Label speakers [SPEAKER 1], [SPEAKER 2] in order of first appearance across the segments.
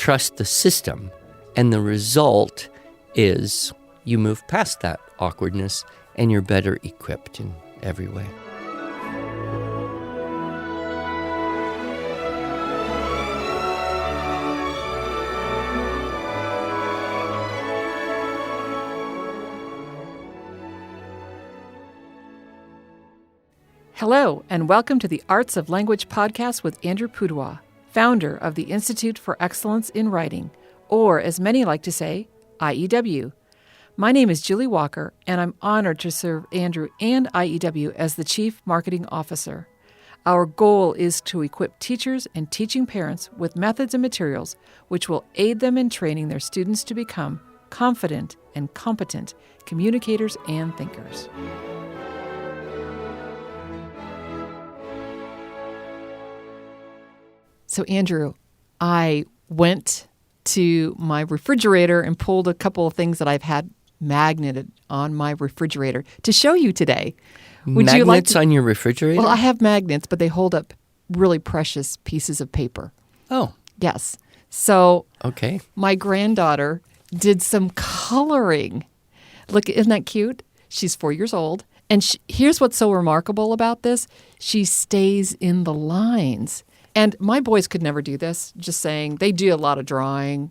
[SPEAKER 1] trust the system. And the result is you move past that awkwardness and you're better equipped in every way.
[SPEAKER 2] Hello, and welcome to the Arts of Language podcast with Andrew Pudewa, founder of the Institute for Excellence in Writing, or as many like to say, IEW. My name is Julie Walker, and I'm honored to serve Andrew and IEW as the Chief Marketing Officer. Our goal is to equip teachers and teaching parents with methods and materials which will aid them in training their students to become confident and competent communicators and thinkers. So, Andrew, I went to my refrigerator and pulled a couple of things that I've had magneted on my refrigerator to show you today. Would
[SPEAKER 1] Magnets
[SPEAKER 2] you like to...
[SPEAKER 1] on your refrigerator?
[SPEAKER 2] Well, I have magnets, but they hold up really precious pieces of paper.
[SPEAKER 1] Oh.
[SPEAKER 2] Yes. So,
[SPEAKER 1] okay.
[SPEAKER 2] My granddaughter did some coloring. Look, isn't that cute? She's 4 years old. And here's what's so remarkable about this. She stays in the lines. And my boys could never do this, just saying they do a lot of drawing,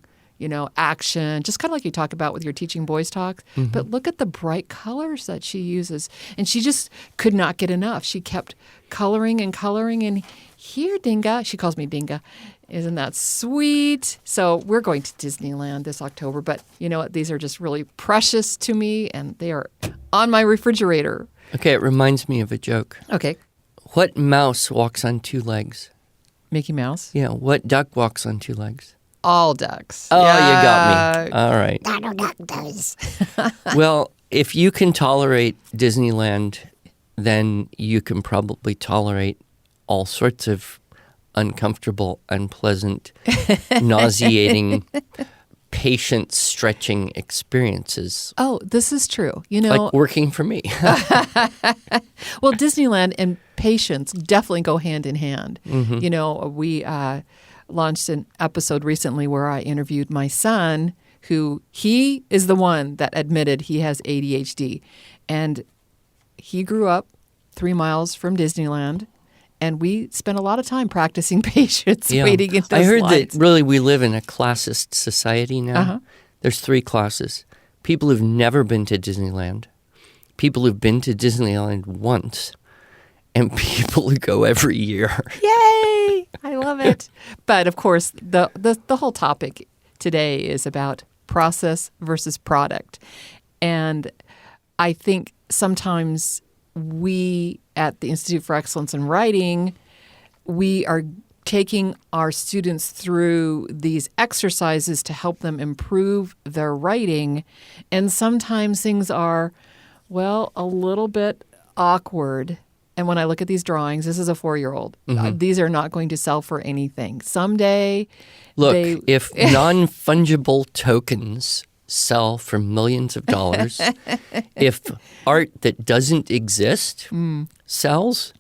[SPEAKER 2] action, just kind of like you talk about with your teaching boys talks. Mm-hmm. But look at the bright colors that she uses. And she just could not get enough. She kept coloring. And here, Dinga, she calls me Dinga. Isn't that sweet? So we're going to Disneyland this October. But you know what? These are just really precious to me, and they are on my refrigerator.
[SPEAKER 1] Okay, it reminds me of a joke.
[SPEAKER 2] Okay.
[SPEAKER 1] What mouse walks on two legs?
[SPEAKER 2] Mickey Mouse?
[SPEAKER 1] Yeah. What duck walks on two legs?
[SPEAKER 2] All ducks.
[SPEAKER 1] Oh, yeah. You got me. All right.
[SPEAKER 3] Donald Duck does.
[SPEAKER 1] Well, if you can tolerate Disneyland, then you can probably tolerate all sorts of uncomfortable, unpleasant, nauseating, patient-stretching experiences.
[SPEAKER 2] Oh, this is true.
[SPEAKER 1] Like working for me.
[SPEAKER 2] Well, Disneyland and patience definitely go hand in hand.
[SPEAKER 1] Mm-hmm.
[SPEAKER 2] We launched an episode recently where I interviewed my son, who he is the one that admitted he has ADHD. And he grew up 3 miles from Disneyland. And we spent a lot of time practicing patience, waiting in those
[SPEAKER 1] I heard
[SPEAKER 2] lines.
[SPEAKER 1] that really we live in a classist society now.
[SPEAKER 2] Uh-huh.
[SPEAKER 1] There's 3 classes. People who've never been to Disneyland, people who've been to Disneyland once, and people who go every year.
[SPEAKER 2] Yay! I love it. But, of course, the whole topic today is about process versus product. And I think sometimes we at the Institute for Excellence in Writing, we are taking our students through these exercises to help them improve their writing. And sometimes things are, a little bit awkward. And when I look at these drawings, this is a 4-year-old.
[SPEAKER 1] Mm-hmm.
[SPEAKER 2] These are not going to sell for anything. Someday,
[SPEAKER 1] look, if non-fungible tokens sell for millions of dollars, if art that doesn't exist sells,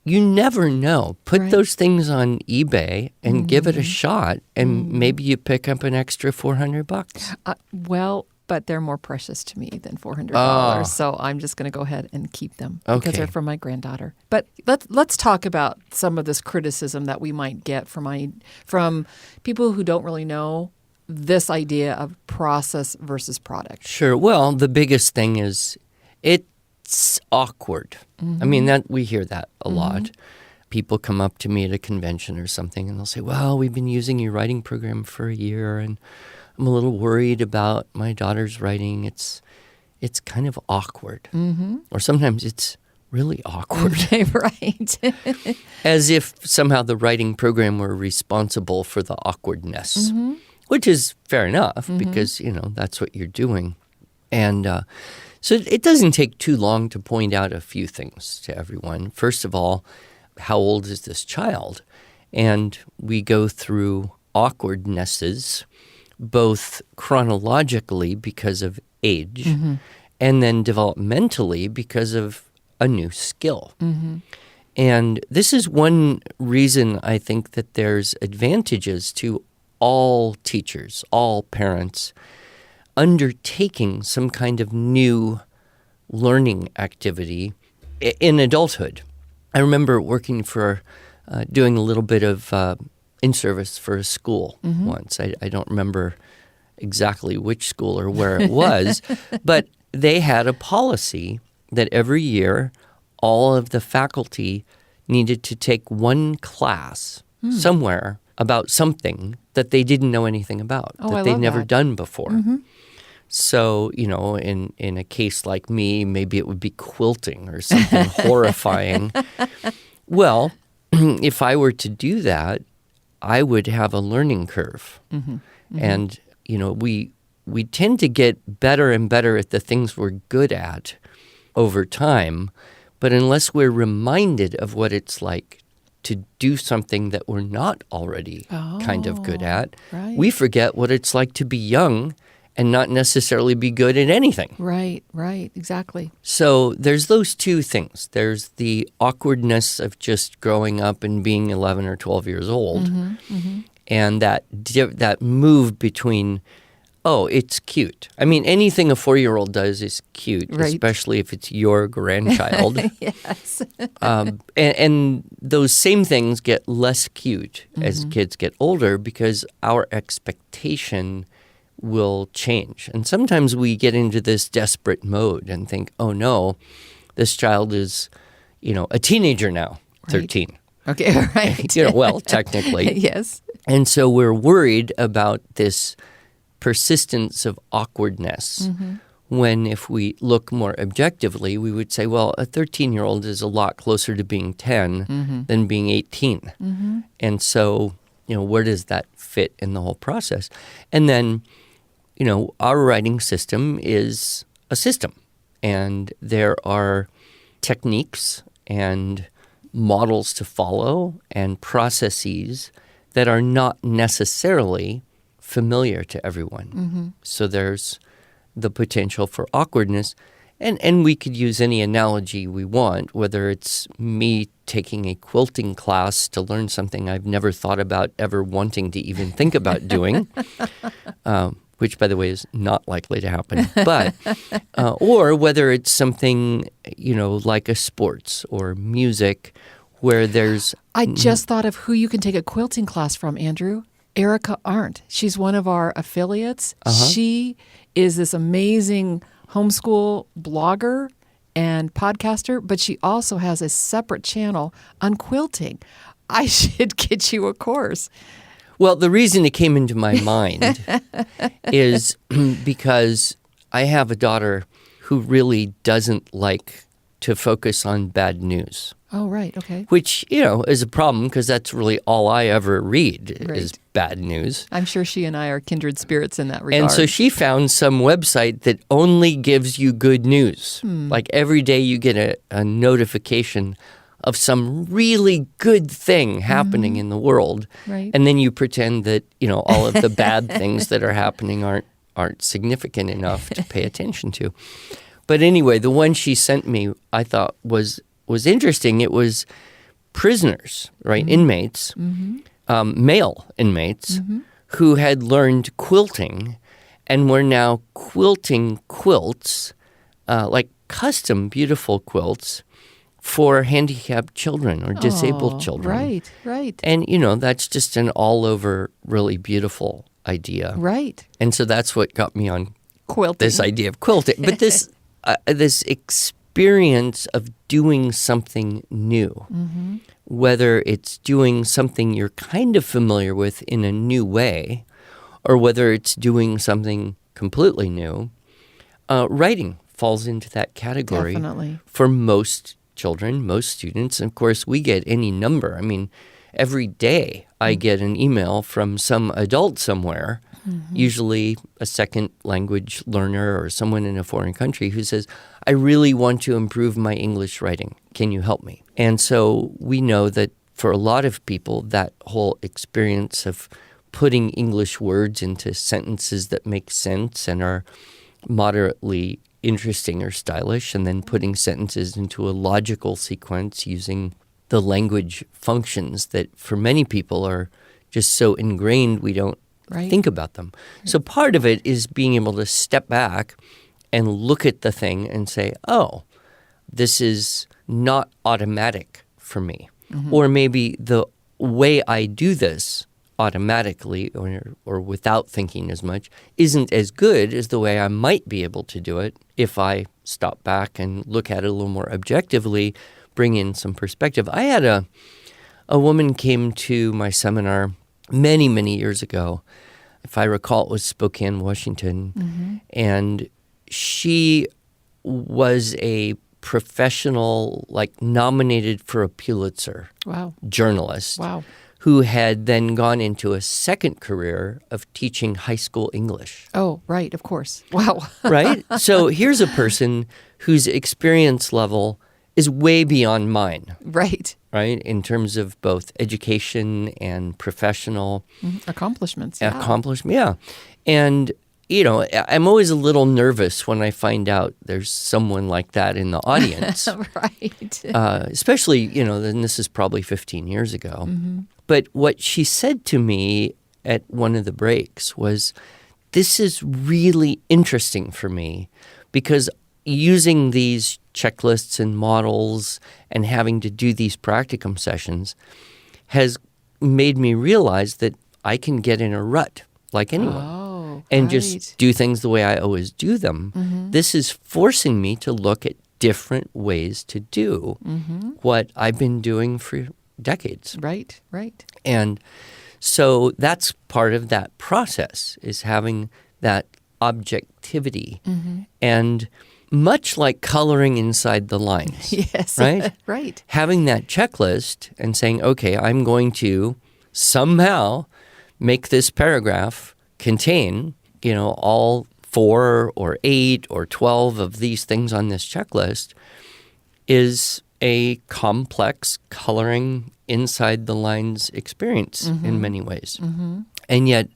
[SPEAKER 1] you never know. Put those things on eBay and give it a shot, and maybe you pick up an extra $400.
[SPEAKER 2] But they're more precious to me than $400, so I'm just going to go ahead and keep them because they're from my granddaughter. But let's talk about some of this criticism that we might get from people who don't really know this idea of process versus product.
[SPEAKER 1] Sure. Well, the biggest thing is it's awkward. I mean, that we hear that a lot. People come up to me at a convention or something and they'll say, well, we've been using your writing program for a year and I'm a little worried about my daughter's writing. It's kind of awkward. Or sometimes it's really awkward.
[SPEAKER 2] Right.
[SPEAKER 1] As if somehow the writing program were responsible for the awkwardness. Which is fair enough because, that's what you're doing. And so it doesn't take too long to point out a few things to everyone. First of all, how old is this child? And we go through awkwardnesses, both chronologically because of age and then developmentally because of a new skill. And this is one reason I think that there's advantages to all teachers, all parents, undertaking some kind of new learning activity in adulthood. I remember working doing a little bit of in-service for a school once. I don't remember exactly which school or where it was, but they had a policy that every year all of the faculty needed to take one class somewhere about something that they didn't know anything about, that they'd never done before. So, in a case like me, maybe it would be quilting or something horrifying. Well, if I were to do that, I would have a learning curve. And, we tend to get better and better at the things we're good at over time. But unless we're reminded of what it's like to do something that we're not already kind of good at, we forget what it's like to be young and not necessarily be good at anything.
[SPEAKER 2] Right, exactly.
[SPEAKER 1] So there's those two things. There's the awkwardness of just growing up and being 11 or 12 years old, and that move between, oh, it's cute. I mean, anything a 4-year-old does is cute, especially if it's your grandchild.
[SPEAKER 2] Yes.
[SPEAKER 1] And those same things get less cute as kids get older because our expectation will change. And sometimes we get into this desperate mode and think, oh no, this child is, a teenager now, 13.
[SPEAKER 2] Okay, right.
[SPEAKER 1] Well, technically.
[SPEAKER 2] Yes.
[SPEAKER 1] And so we're worried about this persistence of awkwardness when if we look more objectively, we would say, well, a 13-year-old is a lot closer to being 10 than being 18. And so, where does that fit in the whole process? And then, our writing system is a system, and there are techniques and models to follow and processes that are not necessarily familiar to everyone. So there's the potential for awkwardness. And we could use any analogy we want, whether it's me taking a quilting class to learn something I've never thought about ever wanting to even think about doing, which, by the way, is not likely to happen. But or whether it's something, like a sports or music where there's...
[SPEAKER 2] I just thought of who you can take a quilting class from, Andrew. Erica Arndt. She's one of our affiliates. She is this amazing homeschool blogger and podcaster, but she also has a separate channel on quilting. I should get you a course.
[SPEAKER 1] Well, the reason it came into my mind is because I have a daughter who really doesn't like to focus on bad news.
[SPEAKER 2] Oh, right. Okay.
[SPEAKER 1] Which, is a problem because that's really all I ever read is bad news.
[SPEAKER 2] I'm sure she and I are kindred spirits in that regard.
[SPEAKER 1] And so she found some website that only gives you good news. Like every day you get a notification of some really good thing happening in the world.
[SPEAKER 2] Right.
[SPEAKER 1] And then you pretend that, all of the bad things that are happening aren't significant enough to pay attention to. But anyway, the one she sent me, I thought was interesting. It was prisoners, right, inmates, male inmates, who had learned quilting and were now quilting quilts, like custom beautiful quilts for handicapped children or disabled children.
[SPEAKER 2] Right.
[SPEAKER 1] And, that's just an all-over really beautiful idea.
[SPEAKER 2] Right.
[SPEAKER 1] And so that's what got me on
[SPEAKER 2] Quilting.
[SPEAKER 1] this idea of quilting. But this experience of doing something new, whether it's doing something you're kind of familiar with in a new way, or whether it's doing something completely new, writing falls into that category.
[SPEAKER 2] Definitely.
[SPEAKER 1] For most children, most students. And of course, we get any number. I mean, every day I get an email from some adult somewhere, usually a second language learner or someone in a foreign country who says, I really want to improve my English writing. Can you help me? And so we know that for a lot of people, that whole experience of putting English words into sentences that make sense and are moderately interesting or stylish, and then putting sentences into a logical sequence using the language functions that for many people are just so ingrained we don't
[SPEAKER 2] Right.
[SPEAKER 1] think about them. So part of it is being able to step back and look at the thing and say, oh, this is not automatic for me. Or maybe the way I do this automatically or without thinking as much isn't as good as the way I might be able to do it if I stop back and look at it a little more objectively, bring in some perspective. I had a woman came to my seminar many, many years ago. If I recall, it was Spokane, Washington. And she was a professional, like nominated for a Pulitzer
[SPEAKER 2] Wow.
[SPEAKER 1] journalist
[SPEAKER 2] Wow.
[SPEAKER 1] who had then gone into a second career of teaching high school English.
[SPEAKER 2] Oh, right. Of course. Wow.
[SPEAKER 1] Right? So here's a person whose experience level is way beyond mine,
[SPEAKER 2] Right.
[SPEAKER 1] right? In terms of both education and professional
[SPEAKER 2] Accomplishments. Yeah.
[SPEAKER 1] accomplishment. Yeah. And, you know, I'm always a little nervous when I find out there's someone like that in the audience,
[SPEAKER 2] Right.
[SPEAKER 1] especially, you know, and this is probably 15 years ago. But what she said to me at one of the breaks was, this is really interesting for me because using these checklists and models and having to do these practicum sessions has made me realize that I can get in a rut like anyone
[SPEAKER 2] Oh,
[SPEAKER 1] and
[SPEAKER 2] right.
[SPEAKER 1] just do things the way I always do them. This is forcing me to look at different ways to do what I've been doing for decades.
[SPEAKER 2] Right. Right.
[SPEAKER 1] And so that's part of that process, is having that objectivity. And much like coloring inside the lines,
[SPEAKER 2] Yes.
[SPEAKER 1] right?
[SPEAKER 2] Right.
[SPEAKER 1] Having that checklist and saying, okay, I'm going to somehow make this paragraph contain, you know, all 4 or 8 or 12 of these things on this checklist, is a complex coloring inside the lines experience in many ways. And yet,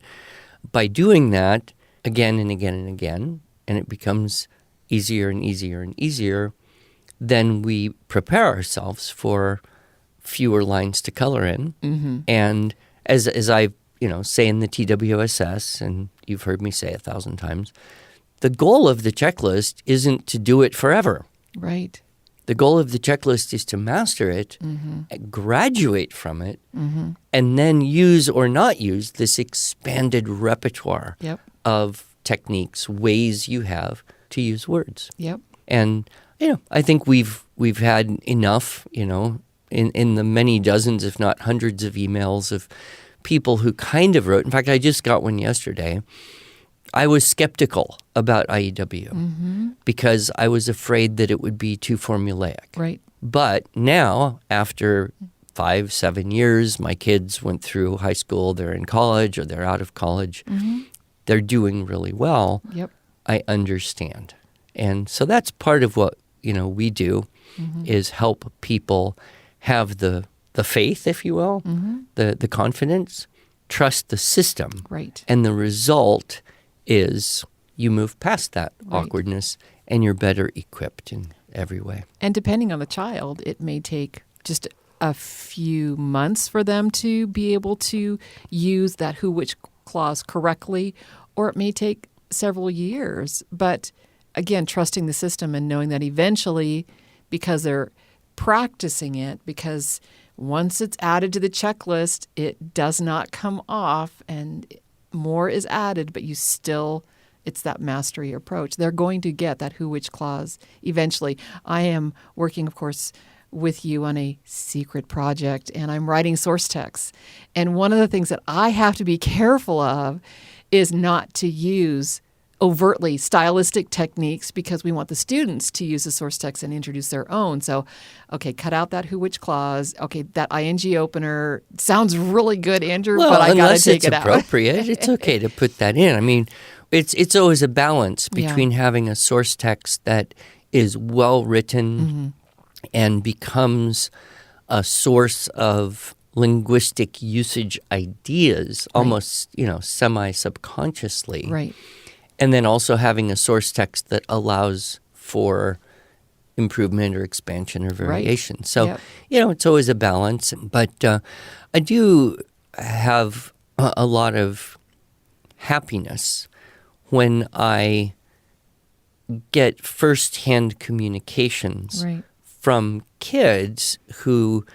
[SPEAKER 1] by doing that again and again and again, and it becomes easier and easier and easier, then we prepare ourselves for fewer lines to color in. And as I say in the TWSS, and you've heard me say 1,000 times, the goal of the checklist isn't to do it forever.
[SPEAKER 2] Right.
[SPEAKER 1] The goal of the checklist is to master it, graduate from it, and then use or not use this expanded repertoire
[SPEAKER 2] Yep.
[SPEAKER 1] of techniques, ways you have to use words.
[SPEAKER 2] Yep.
[SPEAKER 1] And I think we've had enough, in the many dozens, if not hundreds, of emails of people who kind of wrote. In fact, I just got one yesterday. I was skeptical about IEW because I was afraid that it would be too formulaic.
[SPEAKER 2] Right.
[SPEAKER 1] But now, after 5-7 years, my kids went through high school, they're in college or they're out of college, they're doing really well.
[SPEAKER 2] Yep.
[SPEAKER 1] I understand. And so that's part of what, we do is help people have the faith, if you will, the confidence, trust the system.
[SPEAKER 2] Right.
[SPEAKER 1] And the result is you move past that awkwardness and you're better equipped in every way.
[SPEAKER 2] And depending on the child, it may take just a few months for them to be able to use that who, which clause correctly, or it may take several years. But again, trusting the system and knowing that eventually, because they're practicing it, because once it's added to the checklist, it does not come off and more is added, but it's that mastery approach. They're going to get that who, which clause eventually. I am working, of course, with you on a secret project, and I'm writing source texts. And one of the things that I have to be careful of is not to use overtly stylistic techniques, because we want the students to use the source text and introduce their own. So, okay, cut out that who, which clause. Okay, that ing opener sounds really good, Andrew, but I got to take it out.
[SPEAKER 1] Unless it's appropriate, it's okay to put that in. I mean, it's always a balance between having a source text that is well written and becomes a source of linguistic usage ideas, almost, semi-subconsciously.
[SPEAKER 2] Right.
[SPEAKER 1] And then also having a source text that allows for improvement or expansion or variation. So, it's always a balance. But I do have a lot of happiness when I get firsthand communications
[SPEAKER 2] Right.
[SPEAKER 1] from kids who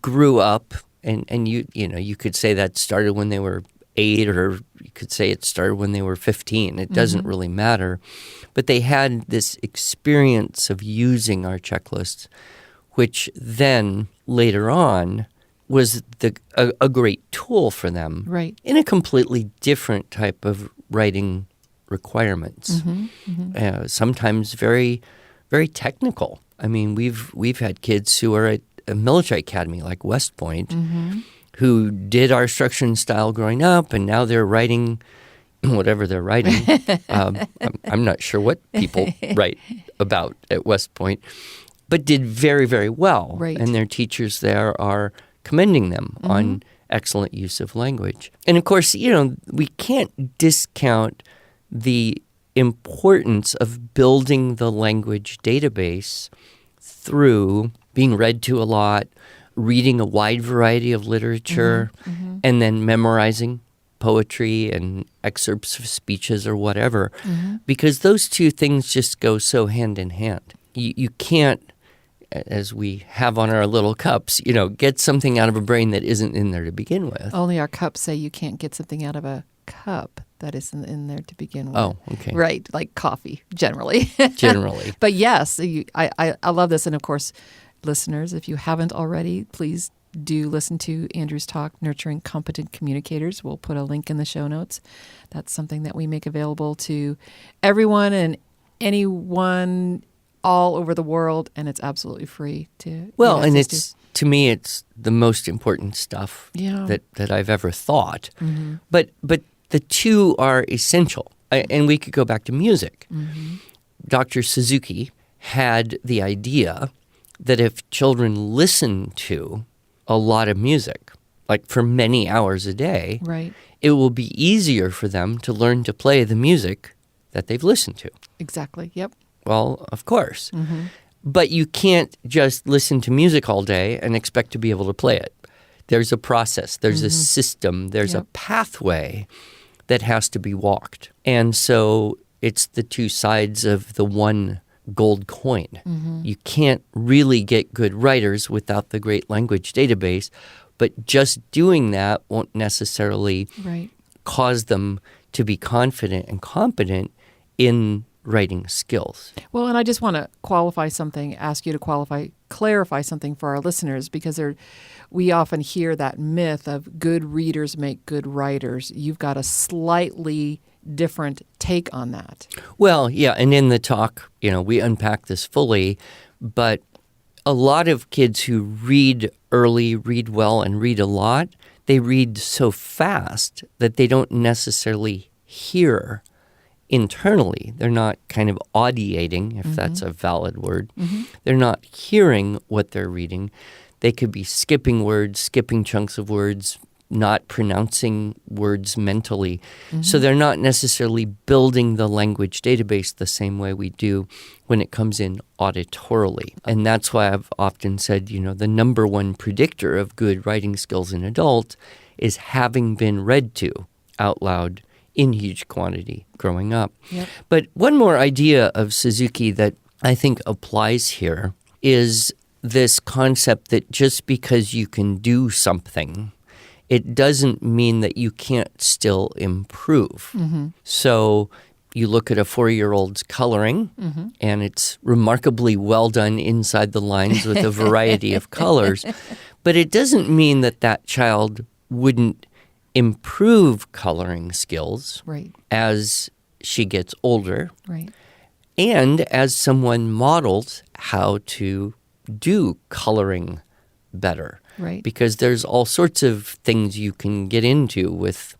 [SPEAKER 1] grew up, and you could say that started when they were 8, or you could say it started when they were 15. It doesn't really matter. But they had this experience of using our checklists, which then later on was a great tool for them
[SPEAKER 2] Right.
[SPEAKER 1] in a completely different type of writing requirements. Sometimes very, very technical. I mean, we've had kids who are at a military academy like West Point who did our structure and style growing up, and now they're writing whatever they're writing. I'm not sure what people write about at West Point, but did very, very well.
[SPEAKER 2] Right.
[SPEAKER 1] And their teachers there are commending them on excellent use of language. And of course, we can't discount the importance of building the language database through being read to a lot, reading a wide variety of literature, and then memorizing poetry and excerpts of speeches or whatever, because those two things just go so hand in hand. You can't, as we have on our little cups, get something out of a brain that isn't in there to begin with.
[SPEAKER 2] Only our cups say you can't get something out of a cup that isn't in there to begin with.
[SPEAKER 1] Oh, okay.
[SPEAKER 2] Right, like coffee, generally.
[SPEAKER 1] Generally.
[SPEAKER 2] But yes, I love this. And of course, listeners, if you haven't already, please do listen to Andrew's talk, Nurturing Competent Communicators. We'll put a link in the show notes. That's something that we make available to everyone and anyone all over the world, and it's absolutely free to
[SPEAKER 1] Well,
[SPEAKER 2] get
[SPEAKER 1] and
[SPEAKER 2] access
[SPEAKER 1] to me, it's the most important stuff
[SPEAKER 2] Yeah.
[SPEAKER 1] that I've ever thought. But the two are essential. And we could go back to music. Dr. Suzuki had the idea that if children listen to a lot of music, like for many hours a day,
[SPEAKER 2] Right.
[SPEAKER 1] it will be easier for them to learn to play the music that they've listened to.
[SPEAKER 2] Exactly. Yep.
[SPEAKER 1] Well, of course. But you can't just listen to music all day and expect to be able to play it. There's a process, there's a system, there's a
[SPEAKER 2] Yep.
[SPEAKER 1] pathway that has to be walked. And so it's the two sides of the one gold coin. You can't really get good writers without the great language database, but just doing that won't necessarily
[SPEAKER 2] Right.
[SPEAKER 1] cause them to be confident and competent in writing skills.
[SPEAKER 2] Well, and I just want to ask you to clarify something for our listeners, because we often hear that myth of good readers make good writers. You've got a slightly different take on that.
[SPEAKER 1] Well, yeah, and in the talk, we unpack this fully, but a lot of kids who read early, read well, and read a lot, they read so fast that they don't necessarily hear internally. They're not kind of audiating, if that's a valid word. They're not hearing what they're reading. They could be skipping words, skipping chunks of words, not pronouncing words mentally. So they're not necessarily building the language database the same way we do when it comes in auditorily. And that's why I've often said, the number one predictor of good writing skills in adults is having been read to out loud in huge quantity growing up.
[SPEAKER 2] Yep.
[SPEAKER 1] But one more idea of Suzuki that I think applies here is this concept that just because you can do something, it doesn't mean that you can't still improve. So you look at a 4-year-old's coloring, and it's remarkably well done inside the lines with a variety of colors. But it doesn't mean that that child wouldn't improve coloring skills
[SPEAKER 2] Right.
[SPEAKER 1] as she gets older,
[SPEAKER 2] Right.
[SPEAKER 1] and as someone models how to do coloring better.
[SPEAKER 2] Right.
[SPEAKER 1] Because there's all sorts of things you can get into with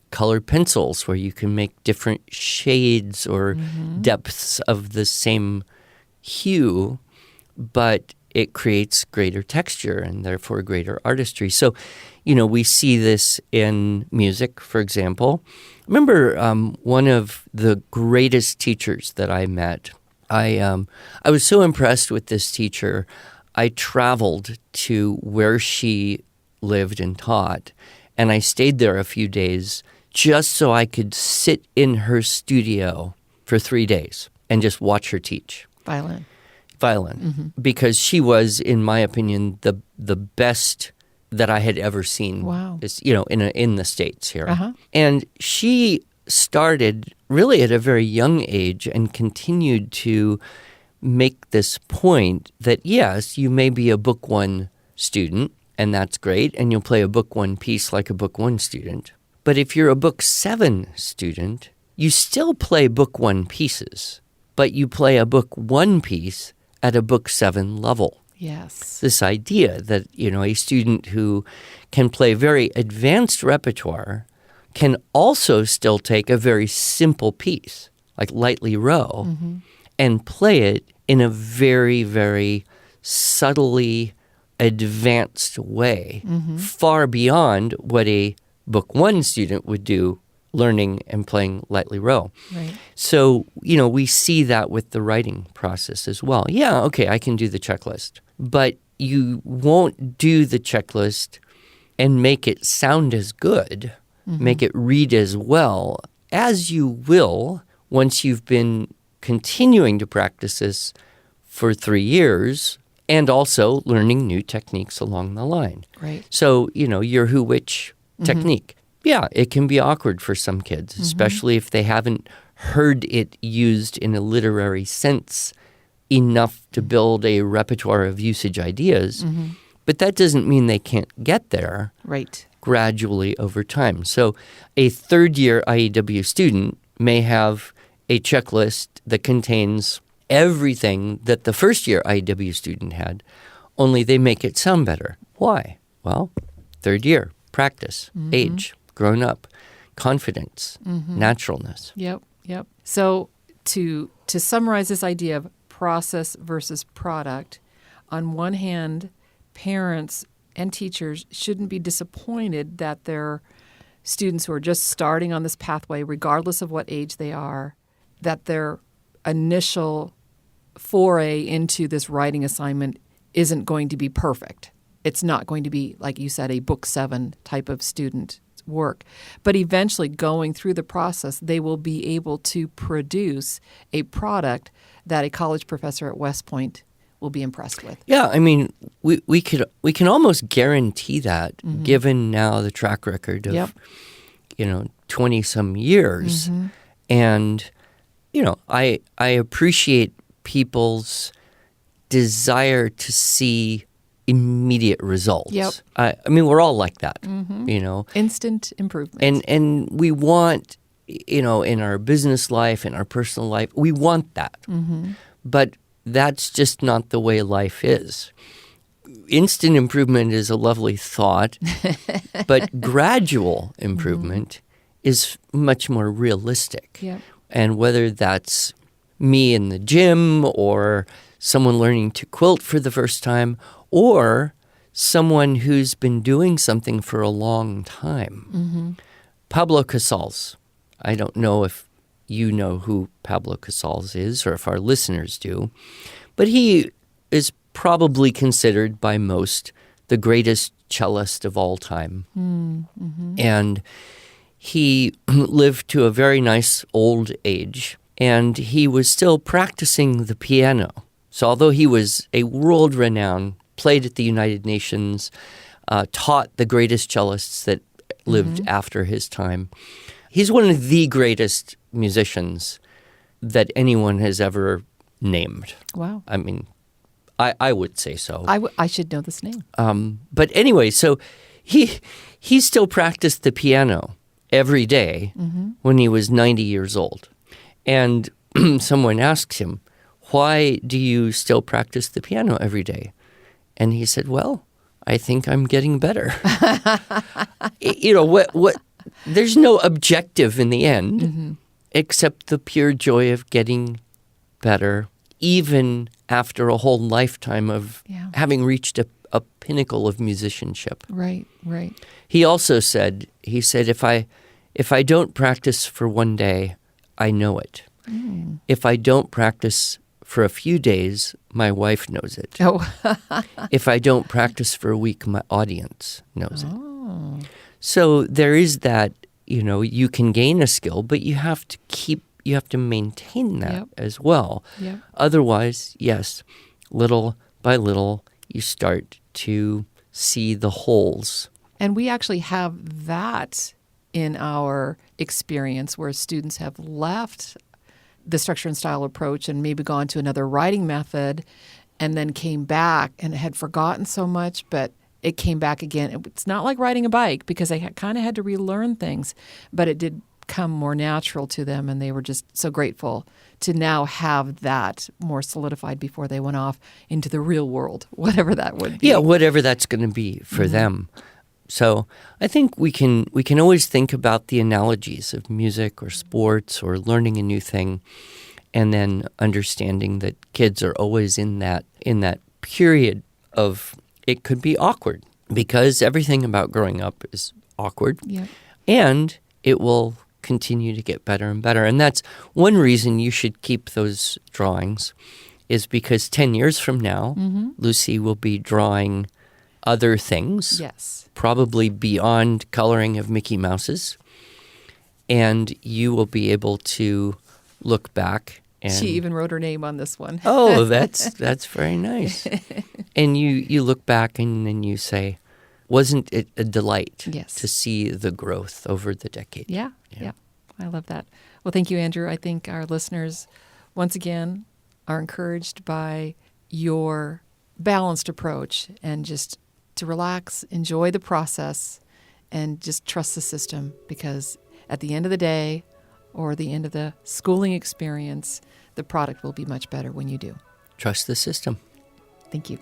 [SPEAKER 1] colored pencils where you can make different shades or depths of the same hue, but it creates greater texture and therefore greater artistry. So, we see this in music, for example. I remember one of the greatest teachers that I met. I was so impressed with this teacher. I traveled to where she lived and taught, and I stayed there a few days just so I could sit in her studio for 3 days and just watch her teach
[SPEAKER 2] Violin.
[SPEAKER 1] because she was, in my opinion, the best that I had ever seen.
[SPEAKER 2] Wow.
[SPEAKER 1] In the States here.
[SPEAKER 2] Uh-huh.
[SPEAKER 1] And she started really at a very young age and continued to make this point that, yes, you may be a Book One student, and that's great, and you'll play a Book One piece like a Book One student. But if you're a Book Seven student, you still play Book One pieces, but you play a Book One piece at a Book Seven level.
[SPEAKER 2] Yes.
[SPEAKER 1] This idea that, a student who can play very advanced repertoire can also still take a very simple piece, like Lightly Row, and play it in a very, very subtly advanced way, far beyond what a Book One student would do learning and playing Lightly Row.
[SPEAKER 2] Right.
[SPEAKER 1] So, we see that with the writing process as well. Yeah, okay, I can do the checklist, but you won't do the checklist and make it sound as good, make it read as well as you will once you've been continuing to practice this for 3 years and also learning new techniques along the line.
[SPEAKER 2] Right.
[SPEAKER 1] So, your who which technique. Yeah, it can be awkward for some kids, especially if they haven't heard it used in a literary sense enough to build a repertoire of usage ideas. But that doesn't mean they can't get there
[SPEAKER 2] Right.
[SPEAKER 1] gradually over time. So a third-year IEW student may have a checklist that contains everything that the first-year IEW student had, only they make it sound better. Why? Well, third year, practice, age, grown up, confidence, naturalness.
[SPEAKER 2] Yep. So to summarize this idea of process versus product, on one hand, parents and teachers shouldn't be disappointed that their students who are just starting on this pathway, regardless of what age they are, that their initial foray into this writing assignment isn't going to be perfect. It's not going to be, like you said, a Book 7 type of student work. But eventually, going through the process, they will be able to produce a product that a college professor at West Point will be impressed with.
[SPEAKER 1] Yeah, I mean, we can almost guarantee that, given now the track record of 20-some years. And I appreciate people's desire to see immediate results.
[SPEAKER 2] Yep.
[SPEAKER 1] I mean, we're all like that,
[SPEAKER 2] Instant improvement.
[SPEAKER 1] And we want, in our business life, in our personal life, we want that. But that's just not the way life is. Instant improvement is a lovely thought, but gradual improvement is much more realistic.
[SPEAKER 2] Yep.
[SPEAKER 1] And whether that's me in the gym or someone learning to quilt for the first time or someone who's been doing something for a long time. Pablo Casals, I don't know if you know who Pablo Casals is or if our listeners do, but he is probably considered by most the greatest cellist of all time. And he lived to a very nice old age, and he was still practicing the piano. So although he was a world-renowned, played at the United Nations, taught the greatest cellists that lived after his time, he's one of the greatest musicians that anyone has ever named.
[SPEAKER 2] Wow.
[SPEAKER 1] I mean, I would say so.
[SPEAKER 2] I should know this name.
[SPEAKER 1] But anyway, so he still practiced the piano every day when he was 90 years old. And someone asked him, why do you still practice the piano every day? And he said, well, I think I'm getting better. What? There's no objective in the end except the pure joy of getting better, even after a whole lifetime of having reached a pinnacle of musicianship.
[SPEAKER 2] Right.
[SPEAKER 1] He also said, if I don't practice for one day, I know it. If I don't practice for a few days, my wife knows it.
[SPEAKER 2] Oh.
[SPEAKER 1] If I don't practice for a week, my audience knows it. So there is that, you can gain a skill, but you have to maintain that
[SPEAKER 2] Yep.
[SPEAKER 1] as well.
[SPEAKER 2] Yep.
[SPEAKER 1] Otherwise, yes, little by little, you start to see the holes.
[SPEAKER 2] And we actually have that in our experience where students have left the structure and style approach and maybe gone to another writing method and then came back and had forgotten so much, but it came back again. It's not like riding a bike because they kind of had to relearn things, but it did come more natural to them, and they were just so grateful to now have that more solidified before they went off into the real world, whatever that would be.
[SPEAKER 1] Yeah, whatever that's going to be for them. So I think we can always think about the analogies of music or sports or learning a new thing, and then understanding that kids are always in that period of it could be awkward, because everything about growing up is awkward,
[SPEAKER 2] Yeah.
[SPEAKER 1] and it will continue to get better and better. And that's one reason you should keep those drawings, is because 10 years from now, Lucy will be drawing other things,
[SPEAKER 2] Yes.
[SPEAKER 1] probably beyond coloring of Mickey Mouses, and you will be able to look back and
[SPEAKER 2] She even wrote her name on this one.
[SPEAKER 1] oh, that's very nice. And you look back and then you say, wasn't it a delight
[SPEAKER 2] Yes.
[SPEAKER 1] to see the growth over the decade?
[SPEAKER 2] Yeah. I love that. Well, thank you, Andrew. I think our listeners, once again, are encouraged by your balanced approach and just to relax, enjoy the process, and just trust the system, because at the end of the day or the end of the schooling experience, the product will be much better when you do.
[SPEAKER 1] Trust the system.
[SPEAKER 2] Thank you.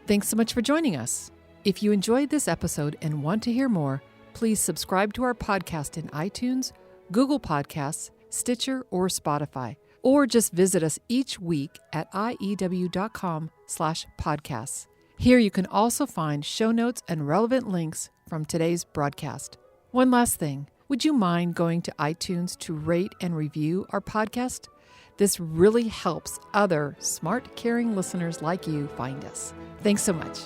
[SPEAKER 2] Thanks so much for joining us. If you enjoyed this episode and want to hear more, please subscribe to our podcast in iTunes, Google Podcasts, Stitcher, or Spotify, or just visit us each week at iew.com/podcasts. Here you can also find show notes and relevant links from today's broadcast. One last thing, would you mind going to iTunes to rate and review our podcast? This really helps other smart, caring listeners like you find us. Thanks so much.